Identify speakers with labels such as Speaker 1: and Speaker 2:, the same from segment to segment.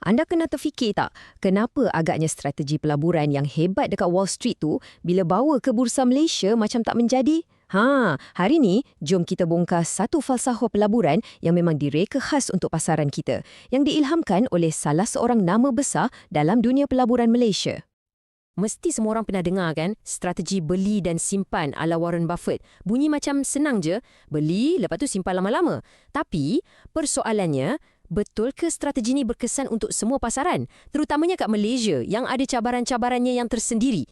Speaker 1: Anda kena terfikir tak, kenapa agaknya strategi pelaburan yang hebat dekat Wall Street tu bila bawa ke Bursa Malaysia macam tak menjadi? Hari ni, jom kita bongkar satu falsafah pelaburan yang memang direka khas untuk pasaran kita, yang diilhamkan oleh salah seorang nama besar dalam dunia pelaburan Malaysia. Mesti semua orang pernah dengar kan, strategi beli dan simpan ala Warren Buffett. Bunyi macam senang je, beli lepas tu simpan lama-lama. Tapi, persoalannya, betul ke strategi ni berkesan untuk semua pasaran? Terutamanya kat Malaysia yang ada cabaran-cabarannya yang tersendiri.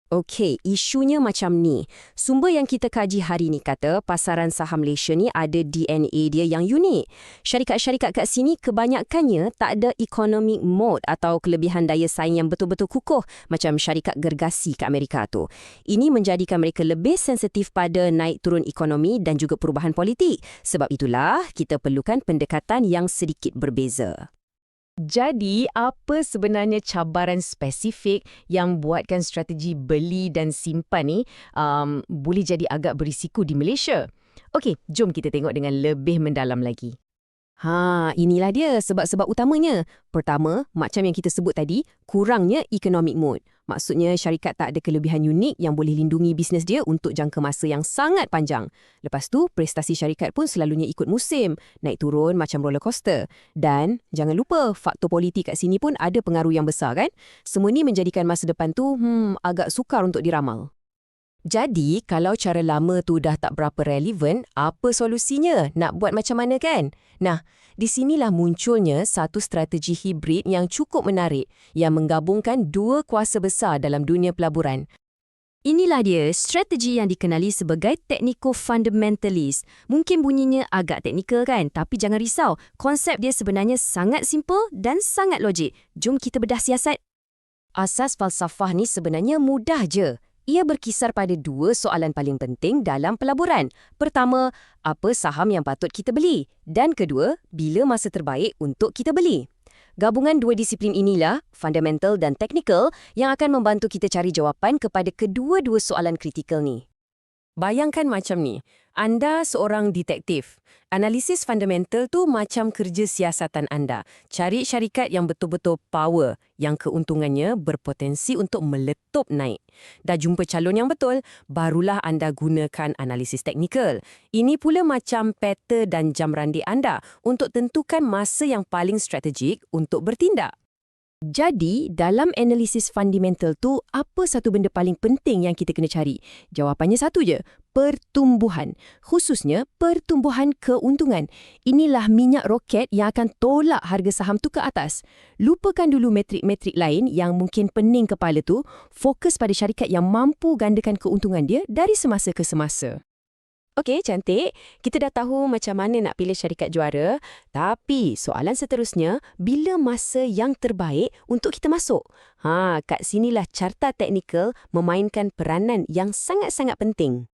Speaker 1: Okey, isunya macam ni. Sumber yang kita kaji hari ni kata pasaran saham Malaysia ni ada DNA dia yang unik. Syarikat-syarikat kat sini kebanyakannya tak ada economic moat atau kelebihan daya saing yang betul-betul kukuh macam syarikat gergasi kat Amerika tu. Ini menjadikan mereka lebih sensitif pada naik turun ekonomi dan juga perubahan politik. Sebab itulah kita perlukan pendekatan yang sedikit berbeza. Jadi, apa sebenarnya cabaran spesifik yang buatkan strategi beli dan simpan ni boleh jadi agak berisiko di Malaysia? Okey, jom kita tengok dengan lebih mendalam lagi. Inilah dia sebab-sebab utamanya. Pertama, macam yang kita sebut tadi, kurangnya economic moat. Maksudnya syarikat tak ada kelebihan unik yang boleh lindungi bisnes dia untuk jangka masa yang sangat panjang. Lepas tu, prestasi syarikat pun selalunya ikut musim, naik turun macam roller coaster. Dan jangan lupa, faktor politik kat sini pun ada pengaruh yang besar kan? Semua ni menjadikan masa depan tu agak sukar untuk diramal. Jadi, kalau cara lama tu dah tak berapa relevan, apa solusinya? Nak buat macam mana kan? Nah, di sinilah munculnya satu strategi hibrid yang cukup menarik yang menggabungkan dua kuasa besar dalam dunia pelaburan. Inilah dia, strategi yang dikenali sebagai technico-fundamentalist. Mungkin bunyinya agak teknikal kan? Tapi jangan risau, konsep dia sebenarnya sangat simple dan sangat logik. Jom kita bedah siasat. Asas falsafah ni sebenarnya mudah je. Ia berkisar pada dua soalan paling penting dalam pelaburan. Pertama, apa saham yang patut kita beli? Dan kedua, bila masa terbaik untuk kita beli? Gabungan dua disiplin inilah, fundamental dan technical, yang akan membantu kita cari jawapan kepada kedua-dua soalan kritikal ni. Bayangkan macam ni, anda seorang detektif. Analisis fundamental tu macam kerja siasatan anda. Cari syarikat yang betul-betul power, yang keuntungannya berpotensi untuk meletup naik. Dah jumpa calon yang betul, barulah anda gunakan analisis teknikal. Ini pula macam peta dan jam randi anda untuk tentukan masa yang paling strategik untuk bertindak. Jadi, dalam analisis fundamental tu, apa satu benda paling penting yang kita kena cari? Jawapannya satu je, pertumbuhan. Khususnya, pertumbuhan keuntungan. Inilah minyak roket yang akan tolak harga saham tu ke atas. Lupakan dulu metrik-metrik lain yang mungkin pening kepala tu, fokus pada syarikat yang mampu gandakan keuntungan dia dari semasa ke semasa. Okey, cantik. Kita dah tahu macam mana nak pilih syarikat juara. Tapi soalan seterusnya, bila masa yang terbaik untuk kita masuk? Kat sinilah carta teknikal memainkan peranan yang sangat-sangat penting.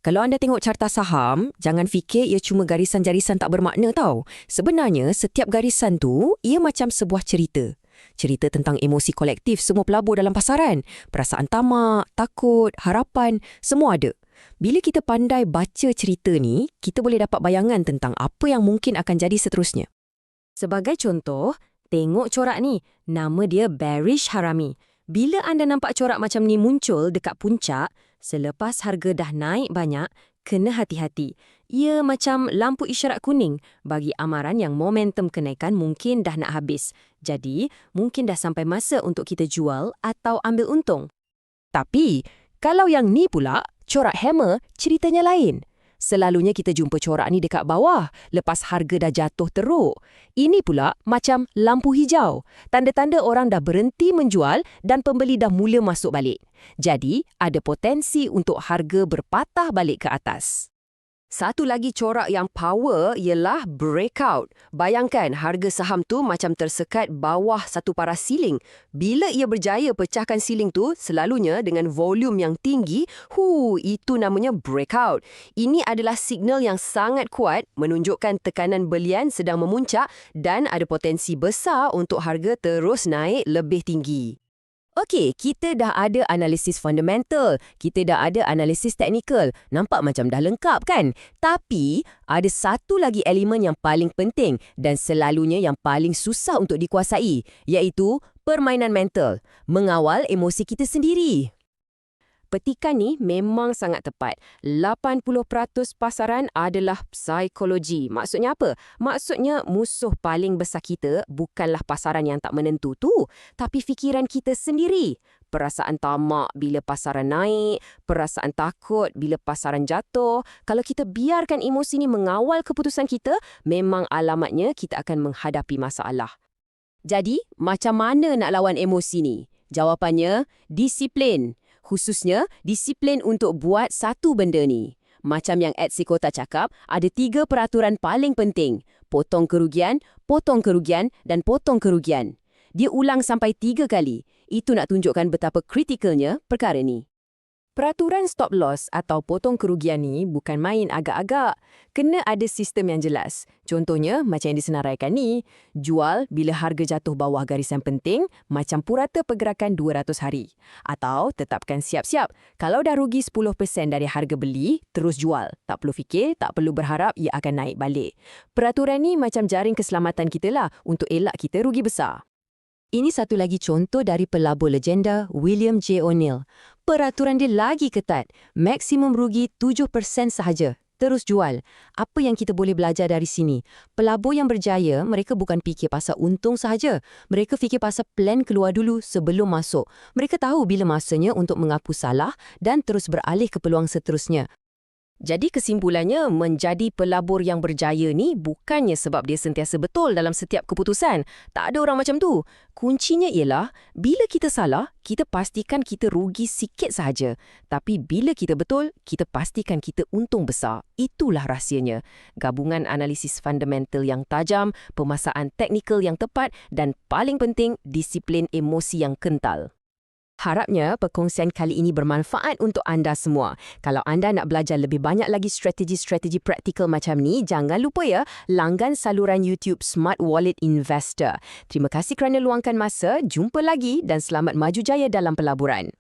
Speaker 1: Kalau anda tengok carta saham, jangan fikir ia cuma garisan-jarisan tak bermakna tau. Sebenarnya, setiap garisan tu, ia macam sebuah cerita. Cerita tentang emosi kolektif semua pelabur dalam pasaran. Perasaan tamak, takut, harapan, semua ada. Bila kita pandai baca cerita ni, kita boleh dapat bayangan tentang apa yang mungkin akan jadi seterusnya. Sebagai contoh, tengok corak ni. Nama dia Bearish Harami. Bila anda nampak corak macam ni muncul dekat puncak, selepas harga dah naik banyak, kena hati-hati. Ia macam lampu isyarat kuning bagi amaran yang momentum kenaikan mungkin dah nak habis. Jadi, mungkin dah sampai masa untuk kita jual atau ambil untung. Tapi, kalau yang ni pula, corak hammer, ceritanya lain. Selalunya kita jumpa corak ni dekat bawah, lepas harga dah jatuh teruk. Ini pula macam lampu hijau. Tanda-tanda orang dah berhenti menjual dan pembeli dah mula masuk balik. Jadi, ada potensi untuk harga berpatah balik ke atas. Satu lagi corak yang power ialah breakout. Bayangkan harga saham tu macam tersekat bawah satu paras siling. Bila ia berjaya pecahkan siling tu, selalunya dengan volume yang tinggi, itu namanya breakout. Ini adalah signal yang sangat kuat menunjukkan tekanan belian sedang memuncak dan ada potensi besar untuk harga terus naik lebih tinggi.
Speaker 2: Okey, kita dah ada analisis fundamental, kita dah ada analisis teknikal. Nampak macam dah lengkap kan? Tapi, ada satu lagi elemen yang paling penting dan selalunya yang paling susah untuk dikuasai, iaitu permainan mental, mengawal emosi kita sendiri. Petikan ni memang sangat tepat. 80% pasaran adalah psikologi. Maksudnya apa? Maksudnya musuh paling besar kita bukanlah pasaran yang tak menentu tu, tapi fikiran kita sendiri. Perasaan tamak bila pasaran naik, perasaan takut bila pasaran jatuh. Kalau kita biarkan emosi ni mengawal keputusan kita, memang alamatnya kita akan menghadapi masalah. Jadi, macam mana nak lawan emosi ni? Jawapannya, disiplin. Khususnya, disiplin untuk buat satu benda ni. Macam yang Ed Sikota cakap, ada 3 peraturan paling penting. Potong kerugian, dan potong kerugian. Dia ulang sampai 3 kali. Itu nak tunjukkan betapa kritikalnya perkara ni. Peraturan stop loss atau potong kerugian ni bukan main agak-agak. Kena ada sistem yang jelas. Contohnya, macam yang disenaraikan ni, jual bila harga jatuh bawah garisan penting, macam purata pergerakan 200 hari. Atau tetapkan siap-siap. Kalau dah rugi 10% dari harga beli, terus jual. Tak perlu fikir, tak perlu berharap ia akan naik balik. Peraturan ni macam jaring keselamatan kita lah untuk elak kita rugi besar. Ini satu lagi contoh dari pelabur legenda William J. O'Neill. Peraturan dia lagi ketat. Maksimum rugi 7% sahaja. Terus jual. Apa yang kita boleh belajar dari sini? Pelabur yang berjaya, mereka bukan fikir pasal untung sahaja. Mereka fikir pasal plan keluar dulu sebelum masuk. Mereka tahu bila masanya untuk mengaku salah dan terus beralih ke peluang seterusnya. Jadi kesimpulannya, menjadi pelabur yang berjaya ni bukannya sebab dia sentiasa betul dalam setiap keputusan. Tak ada orang macam tu. Kuncinya ialah, bila kita salah, kita pastikan kita rugi sikit sahaja. Tapi bila kita betul, kita pastikan kita untung besar. Itulah rahsianya. Gabungan analisis fundamental yang tajam, pemasaran teknikal yang tepat dan paling penting, disiplin emosi yang kental. Harapnya perkongsian kali ini bermanfaat untuk anda semua. Kalau anda nak belajar lebih banyak lagi strategi-strategi praktikal macam ni, jangan lupa ya, langgan saluran YouTube Smart Wallet Investor. Terima kasih kerana luangkan masa, jumpa lagi dan selamat maju jaya dalam pelaburan.